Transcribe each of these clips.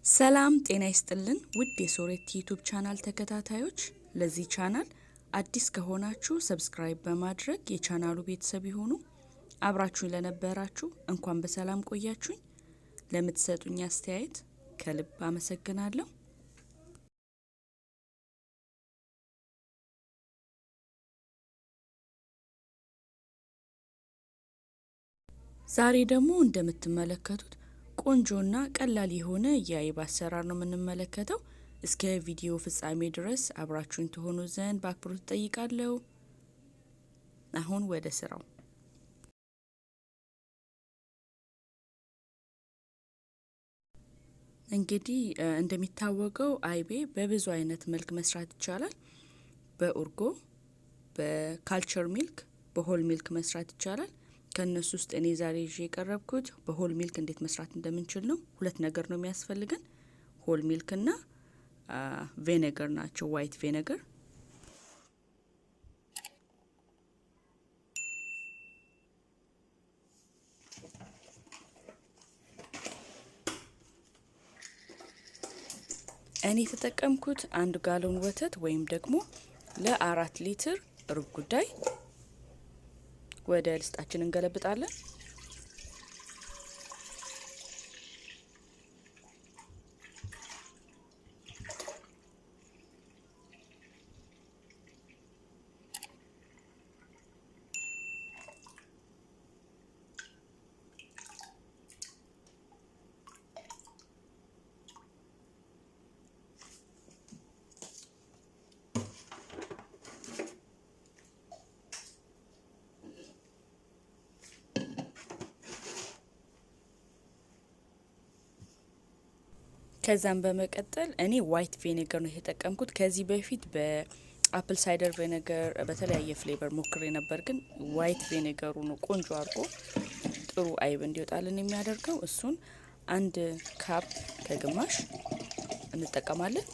ሰላም ጤና ይስጥልን ውድ የሶሬት ዩቲዩብ ቻናል ተከታታዮች ለዚህ ቻናል አዲስ ከሆናችሁ ሰብስክራይብ በማድረግ የቻናሉ ቤተሰብ ይሁኑ። አብራችሁን ለነበራችሁ እንኳን በሰላም ቆያችሁኝ። ለምትሰጡኝ አስተያየት ከልብ አመሰግናለሁ። ዛሬ ደግሞ እንደምትመለከቱት ቆንጆና ቀላል የሆነ የአይብ አሰራር ነው የምንመለከተው። እስከ ቪዲዮ ፍጻሜ ድረስ አብራችሁን ትሆኑ ዘንድ በአክብሮት ጠይቃለሁ። አሁን ወደ ስራው። እንግዲህ እንደሚታወቀው አይቤ በብዙ አይነት መልክ መስራት ይቻላል። በኡርጎ፣ በካልቸር ሚልክ፣ በሆል ሚልክ መስራት ይቻላል። ከነሱ ውስጥ እኔ ዛሬ ይዤ የቀረብኩት በሆል ሚልክ እንዴት መስራት እንደምንችል ነው። ሁለት ነገር ነው የሚያስፈልገን፣ ሆል ሚልክ እና ቪኔገር ናቸው፣ ዋይት ቪኔገር። እኔ የተጠቀምኩት 1 ጋሎን ወተት ወይም ደግሞ ለ4 ሊትር ሩብ ጉዳይ። ወደ ልስጣችን እንገለብጣለን። ከዛም በመቀጠል እኔ ዋይት ቪኔገር ነው የተጠቀምኩት። ከዚህ በፊት በአፕል ሳይደር ቪኔገር በተለያየ ፍሌቨር ሞክሬ ነበር፣ ግን ዋይት ቪኔገሩ ነው ቆንጆ አድርጎ ጥሩ አይብ እንዲወጣልን የሚያደርገው። እሱን 1 ካፕ ከግማሽ እንጠቀማለን።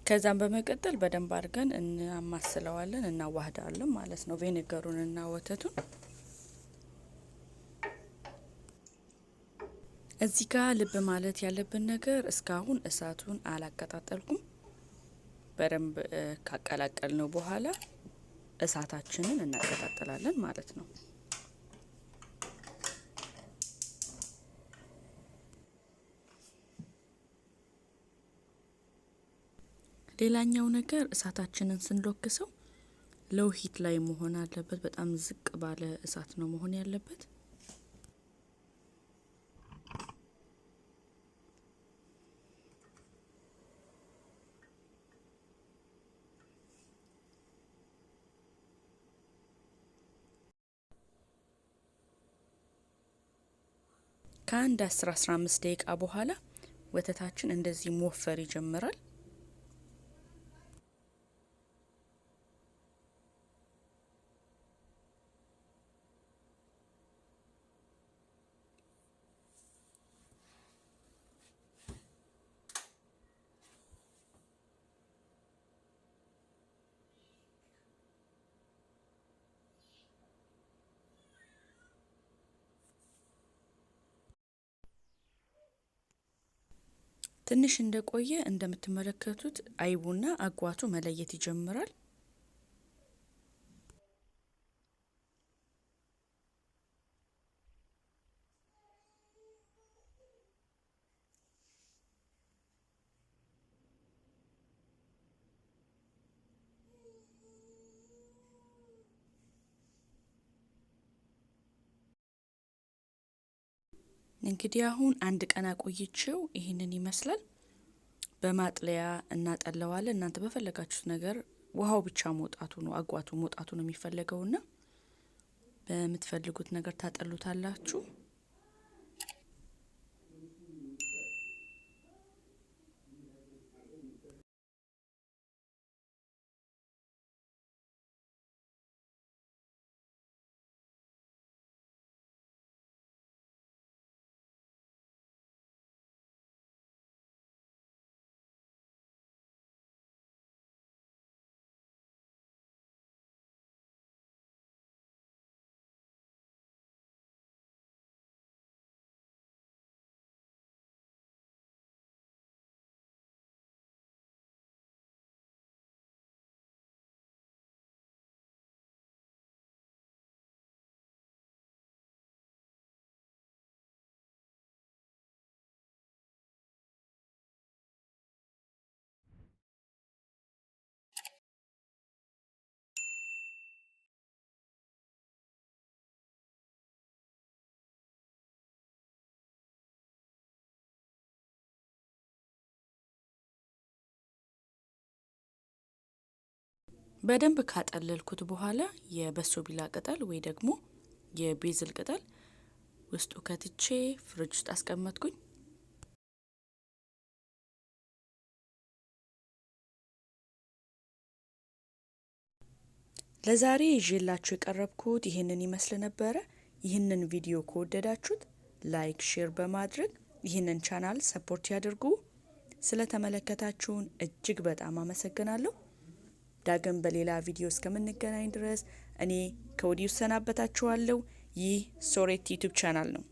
ከዛም በመቀጠል በደንብ አድርገን እናማስለዋለን፣ እናዋህዳለን ማለት ነው ቪኔገሩን እና ወተቱን። እዚህ ጋር ልብ ማለት ያለብን ነገር እስካሁን እሳቱን አላቀጣጠልኩም። በደንብ ካቀላቀልነው በኋላ እሳታችንን እናቀጣጥላለን ማለት ነው። ሌላኛው ነገር እሳታችንን ስንለኩሰው ሎው ሂት ላይ መሆን አለበት። በጣም ዝቅ ባለ እሳት ነው መሆን ያለበት። ከአንድ 10-15 ደቂቃ በኋላ ወተታችን እንደዚህ መወፈር ይጀምራል። ትንሽ እንደቆየ እንደምትመለከቱት አይቡና አጓቱ መለየት ይጀምራል። እንግዲህ አሁን 1 ቀን አቆይቼው ይሄንን ይመስላል። በማጥለያ እናጠለዋለን። እናንተ በፈለጋችሁት ነገር ውሃው ብቻ መውጣቱ ነው፣ አጓቱ መውጣቱ ነው የሚፈልገውና በምትፈልጉት ነገር ታጠሉታላችሁ። በደንብ ካጠለልኩት በኋላ የበሶ ቢላ ቅጠል ወይ ደግሞ የቤዝል ቅጠል ውስጡ ከትቼ ፍሪጅ ውስጥ አስቀመጥኩኝ። ለዛሬ ይዤላችሁ የቀረብኩት ይህንን ይመስል ነበረ። ይህንን ቪዲዮ ከወደዳችሁት ላይክ፣ ሼር በማድረግ ይህንን ቻናል ሰፖርት ያድርጉ። ስለተመለከታችሁን እጅግ በጣም አመሰግናለሁ። ዳግም በሌላ ቪዲዮ እስከምንገናኝ ድረስ እኔ ከወዲሁ ሰናበታችኋለሁ። ይህ ሶሬት ዩቲዩብ ቻናል ነው።